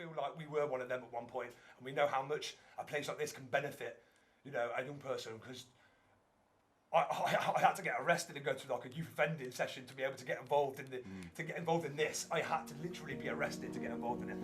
feel like we were one of them at one point, and we know how much a place like this can benefit, you know, a young person, because I had to get arrested and go to like a youth offending session to be able to get involved in to get involved in this. I had to literally be arrested to get involved in it.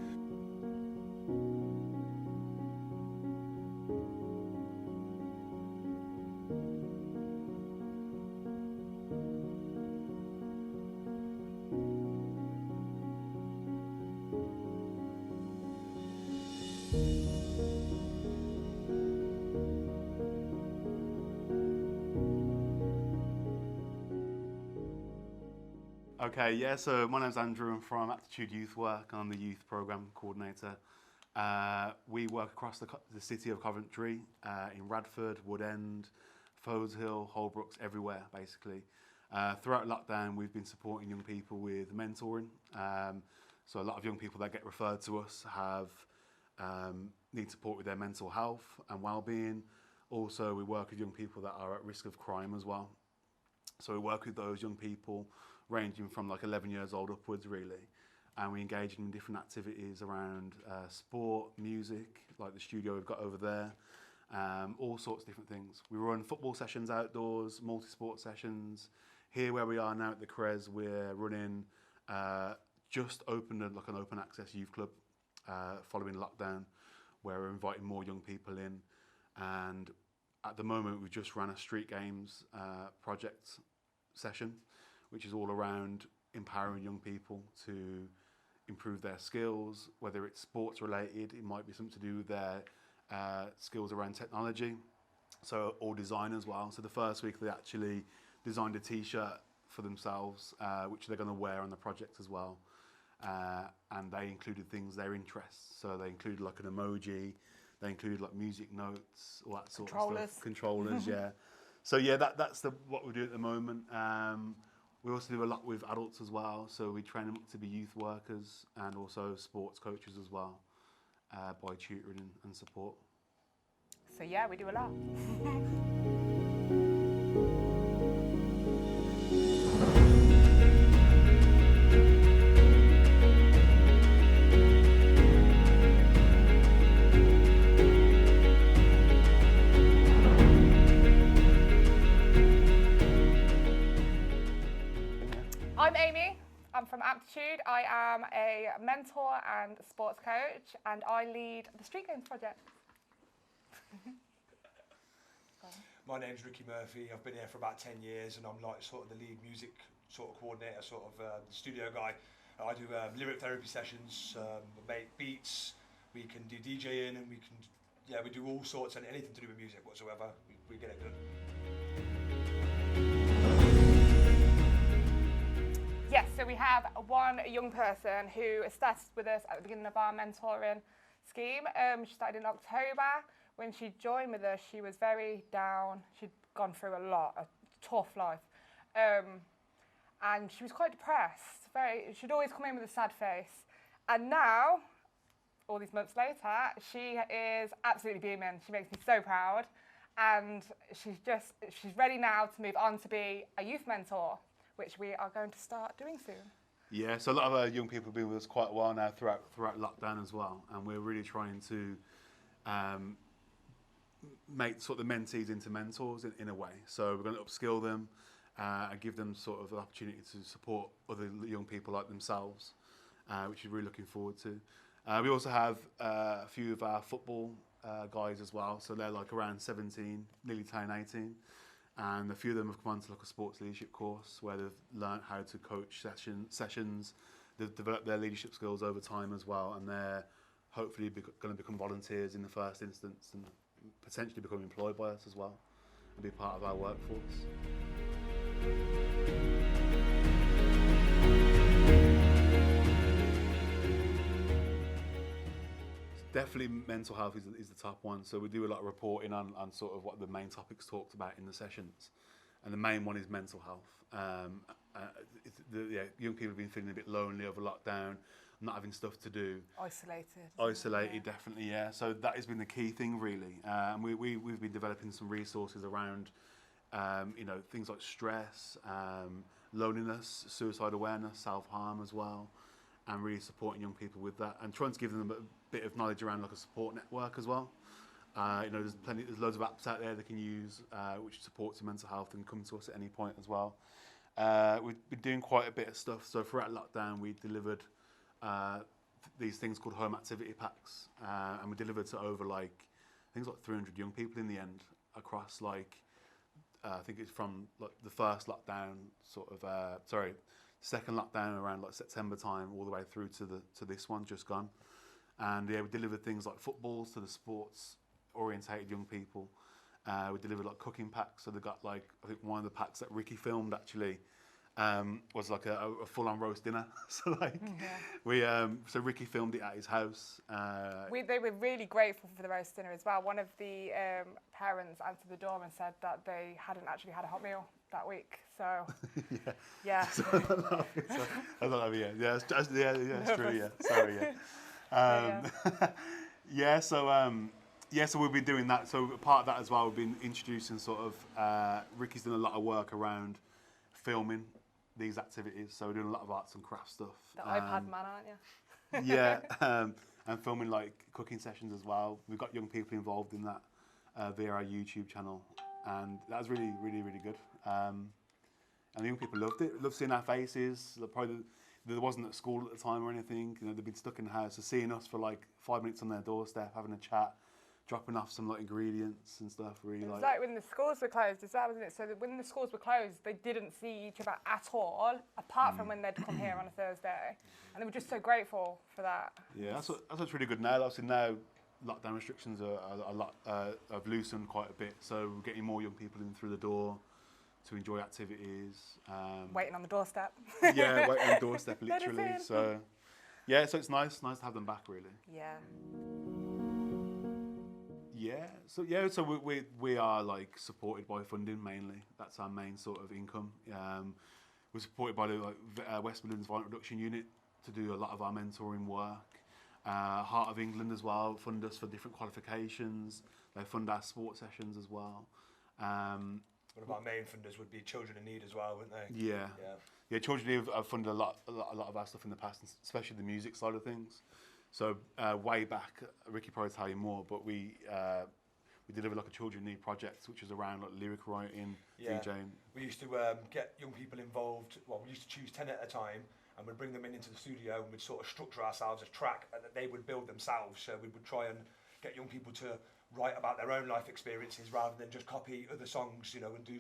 Okay, yeah, so my name's Andrew. I'm from Aptitude Youth work. I'm the youth programme coordinator. We work across the city of Coventry, in Radford, Wood End, Foes Hill, Holbrooks, everywhere basically. Throughout lockdown, we've been supporting young people with mentoring. So a lot of young people that get referred to us have need support with their mental health and well-being. Also, we work with young people that are at risk of crime as well. So we work with those young people ranging from like 11 years old upwards really, and we engage in different activities around sport, music, like the studio we've got over there, all sorts of different things. We run football sessions outdoors, multi-sport sessions. Here where we are now at the Crez, we're running, just opened like an open access youth club following lockdown, where we're inviting more young people in. And at the moment we've just run a street games project session, which is all around empowering young people to improve their skills, whether it's sports related, it might be something to do with their skills around technology, so or design as well. So the first week they actually designed a t-shirt for themselves, which they're going to wear on the project as well, and they included things, their interests, so they included like an emoji, they included like music notes, all that sort of stuff. Controllers, yeah. So yeah, that's what we do at the moment. We also do a lot with adults as well, so we train them to be youth workers and also sports coaches as well, by tutoring and support. So yeah, we do a lot. I'm Amy, I'm from Aptitude. I am a mentor and sports coach, and I lead the Street Games project. My name's Ricky Murphy. I've been here for about 10 years, and I'm like sort of the lead music sort of coordinator, sort of studio guy. I do lyric therapy sessions, make beats, we can do DJing, and we do all sorts, and anything to do with music whatsoever, we get it done. Yes, so we have one young person who started with us at the beginning of our mentoring scheme. She started in October. When she joined with us, she was very down. She'd gone through a lot, a tough life. And she was quite depressed. She'd always come in with a sad face. And now, all these months later, she is absolutely beaming. She makes me so proud. And she's ready now to move on to be a youth mentor, which we are going to start doing soon. Yeah, so a lot of our young people have been with us quite a while now throughout lockdown as well, and we're really trying to make sort of the mentees into mentors in a way. So we're going to upskill them and give them sort of an opportunity to support other young people like themselves, which we're really looking forward to. We also have a few of our football guys as well, so they're like around 17, nearly turning 18. And a few of them have come on to like a sports leadership course where they've learned how to coach sessions. They've developed their leadership skills over time as well, and they're hopefully going to become volunteers in the first instance and potentially become employed by us as well and be part of our workforce. Definitely mental health is the top one. So we do a lot of reporting on sort of what the main topics talked about in the sessions. And the main one is mental health. Young people have been feeling a bit lonely over lockdown, not having stuff to do. Isolated, yeah. Definitely, yeah. So that has been the key thing, really. And we've been developing some resources around, things like stress, loneliness, suicide awareness, self-harm as well. and really supporting young people with that, and trying to give them a bit of knowledge around like a support network as well. There's loads of apps out there they can use which supports your mental health and come to us at any point as well. We've been doing quite a bit of stuff. So throughout lockdown, we delivered these things called home activity packs, and we delivered to over I think it's 300 young people in the end across I think it's from the first lockdown second lockdown around September time all the way through to this one just gone. And we delivered things like footballs to the sports orientated young people. We delivered cooking packs, so they got I think one of the packs that Ricky filmed actually was a full-on roast dinner. So so Ricky filmed it at his house. They were really grateful for the roast dinner as well. One of the parents answered the door and said that they hadn't actually had a hot meal that week. So yeah. So I don't know. It's true. Yeah, sorry. Yeah. So we'll be doing that. So part of that as well, we've been introducing Ricky's done a lot of work around filming these activities. So we're doing a lot of arts and crafts stuff. The iPad man, aren't you? Yeah, and filming cooking sessions as well. We've got young people involved in that via our YouTube channel, and that was really, really, really good. And the young people loved it. Loved seeing our faces. Probably there wasn't at school at the time or anything. They've been stuck in the house. So seeing us for 5 minutes on their doorstep, having a chat, dropping off some ingredients and stuff. Really it was like when the schools were closed as well, wasn't it? So that when the schools were closed, they didn't see each other at all, apart from when they'd come here on a Thursday, and they were just so grateful for that. Yeah, that's what's really good now. Obviously now lockdown restrictions have loosened quite a bit, so we're getting more young people in through the door to enjoy activities. Waiting on the doorstep. Yeah, waiting on the doorstep literally. So yeah, so it's nice to have them back really. Yeah. Yeah, so we are supported by funding mainly. That's our main sort of income. We're supported by the West Midlands Violent Reduction Unit to do a lot of our mentoring work. Heart of England as well fund us for different qualifications. They fund our sport sessions as well. One of our main funders would be Children in Need as well, wouldn't they? Yeah. Children in Need have funded a lot of our stuff in the past, especially the music side of things. So way back, Ricky probably tell you more, but we delivered a Children in Need project, which was around lyric writing, DJing. We used to get young people involved. Well, we used to choose 10 at a time, and we'd bring them into the studio, and we'd sort of structure ourselves a track that they would build themselves. So we would try and get young people to write about their own life experiences rather than just copy other songs, and do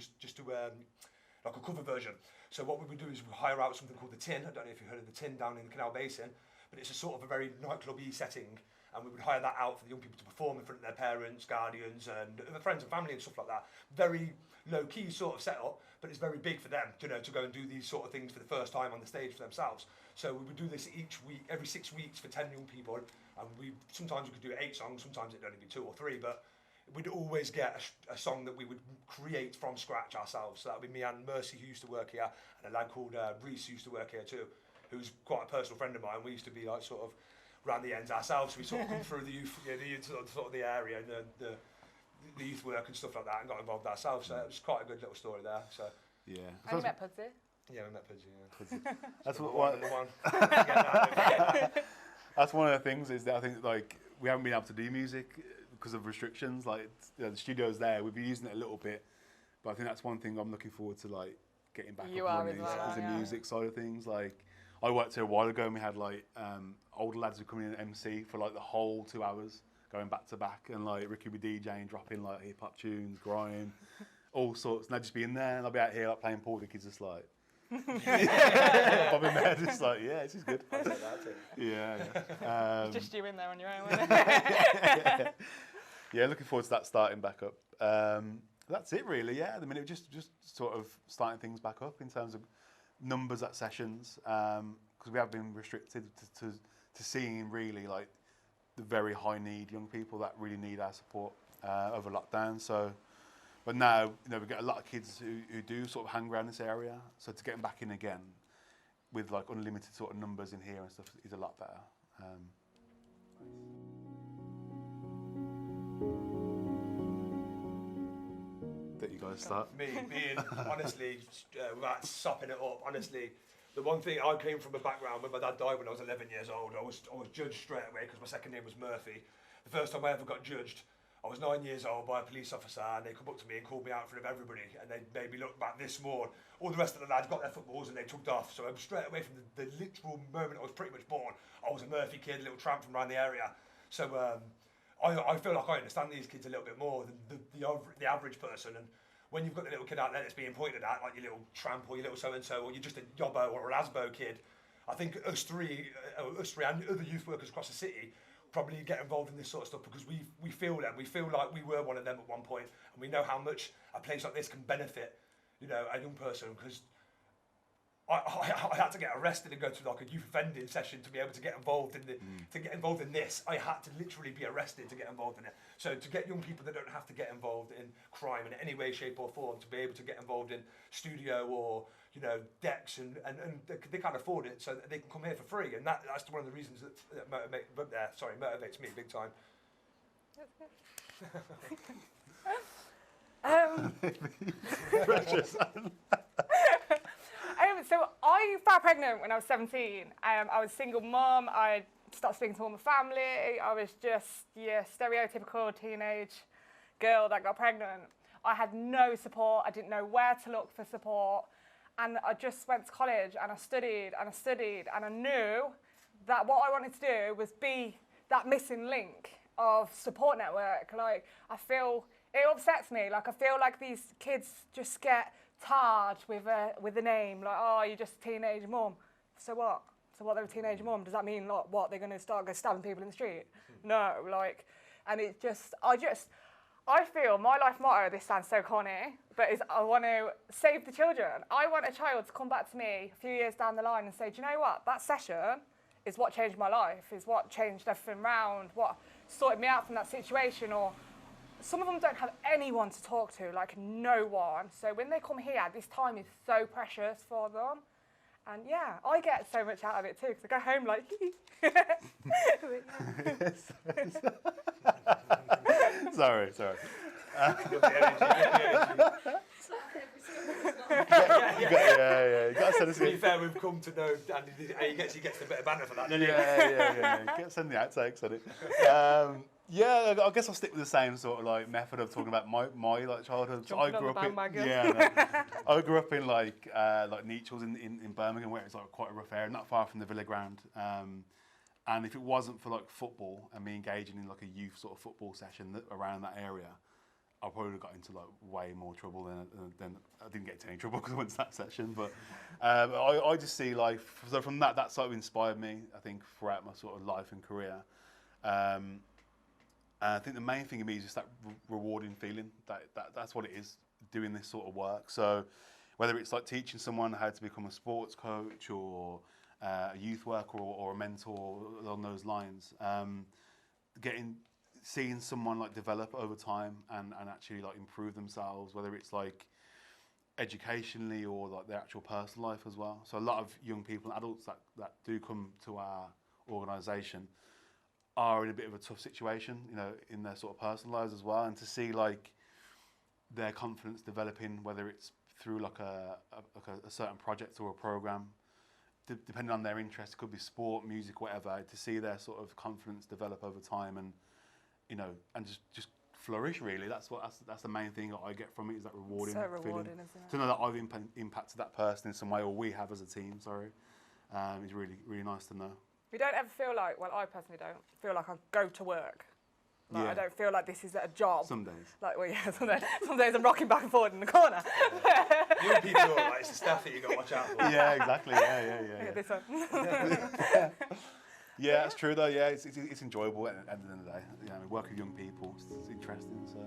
a cover version. So what we would do is we hire out something called the Tin. I don't know if you've heard of the Tin down in the Canal Basin, but it's a sort of a very nightclub-y setting, and we would hire that out for the young people to perform in front of their parents, guardians, and other friends and family and stuff like that. Very low-key sort of setup, but it's very big for them, to go and do these sort of things for the first time on the stage for themselves. So we would do this each week, every 6 weeks for 10 young people, and sometimes we could do 8 songs, sometimes it'd only be 2 or 3, but we'd always get a song that we would create from scratch ourselves. So that would be me and Mercy, who used to work here, and a lad called Reese, who used to work here too, who's quite a personal friend of mine. We used to be sort of around the ends ourselves. So we sort of come through the youth, sort of the area and the youth work and stuff like that, and got involved ourselves. So it was quite a good little story there. So yeah. And you met Pudsey? Yeah, we met Pudsey. Yeah. That's the one. That's one of the things is that I think we haven't been able to do music because of restrictions. The studio's there. We've been using it a little bit, but I think that's one thing I'm looking forward to getting back up running is the music side of things. I worked here a while ago and we had older lads who come in and MC for the whole 2 hours, going back to back, and Ricky would be DJing, dropping hip hop tunes, grime, all sorts, and I'd just be in there and I'd be out here playing pool. The kids just bobbing there, just yeah, this is good. I'll take that too. Yeah. It's just you in there on your own, wasn't it? Yeah, looking forward to that starting back up. That's it really, yeah. At the minute, just sort of starting things back up in terms of numbers at sessions, because we have been restricted to seeing really the very high need young people that really need our support over lockdown. So, but now we get a lot of kids who do sort of hang around this area. So to get them back in again with unlimited sort of numbers in here and stuff is a lot better. That you guys start? Me being honestly, without sopping it up, honestly, The one thing, I came from a background when my dad died when I was 11 years old. I was judged straight away because my second name was Murphy. The first time I ever got judged, I was 9 years old by a police officer, and they come up to me and called me out in front of everybody, and they made me look back this more. All the rest of the lads got their footballs and they tugged off. So straight away from the literal moment I was pretty much born, I was a Murphy kid, a little tramp from around the area. So I feel like I understand these kids a little bit more than the average person. And when you've got the little kid out there that's being pointed at, like your little tramp or your little so-and-so, or you're just a yobbo or an asbo kid, I think us three and other youth workers across the city probably get involved in this sort of stuff because we feel them. We feel like we were one of them at one point, and we know how much a place like this can benefit, you know, a young person. Because I had to get arrested and go to like a youth offending session to be able to get involved in this. I had to literally be arrested to get involved in it. So to get young people that don't have to get involved in crime in any way, shape or form, to be able to get involved in studio or, you know, decks and they can't afford it, so they can come here for free. And that's one of the reasons that motivates me big time. Precious. So I fell pregnant when I was 17. I was a single mum. I stopped speaking to all my family. I was just your stereotypical teenage girl that got pregnant. I had no support. I didn't know where to look for support. And I just went to college and I studied and I studied and I knew that what I wanted to do was be that missing link of support network. Like, I feel, it upsets me. Like, I feel like these kids just get tarred with a name, like, oh, you're just a teenage mum. So what? So what, they're a teenage mum? Does that mean, like, what, they're going to start stabbing people in the street? No, like, and it just, I feel my life motto, this sounds so corny, but is I want to save the children. I want a child to come back to me a few years down the line and say, do you know what, that session is what changed my life, is what changed everything around, what sorted me out from that situation. Or some of them don't have anyone to talk to, like no one. So when they come here, this time is so precious for them. And yeah, I get so much out of it too, because I go home like, Sorry. You got to send us. To be fair, we've come to know, and he gets a bit of banner for that. Yeah. Send the outtakes on it. I guess I'll stick with the same sort of like method of talking about my like childhood. So I grew up in like Nechells in Birmingham, where it's like quite a rough area, not far from the Villa Ground. And if it wasn't for like football and me engaging in like a youth sort of football session around that area, I probably would have got into like way more trouble than I didn't get into any trouble because I went to that session. But I just see like, so from that sort of inspired me, I think, throughout my sort of life and career. And I think the main thing in me is just that rewarding feeling that's what it is, doing this sort of work. So whether it's like teaching someone how to become a sports coach or a youth worker or a mentor along those lines, seeing someone like develop over time and actually like improve themselves, whether it's like educationally or like their actual personal life as well. So a lot of young people and adults that do come to our organisation are in a bit of a tough situation, you know, in their sort of personal lives as well, and to see like their confidence developing, whether it's through like a certain project or a program, depending on their interest, it could be sport, music, whatever, to see their sort of confidence develop over time and, you know, and just flourish really. That's the main thing that I get from it, is that rewarding feeling. Isn't it? To know that I've impacted that person in some way, or we have as a team, is really, really nice to know. We don't ever feel like, well, I personally don't feel like I go to work. Like, Yeah. I don't feel like this is a job. Some days. Like, well, yeah, some days I'm rocking back and forward in the corner. Young people are all right, it's the stuff that you've got to watch out for. Yeah, exactly. Yeah. Look at this one. Yeah, that's true though. Yeah, it's enjoyable at the end of the day. You know, we work with young people. It's interesting. So.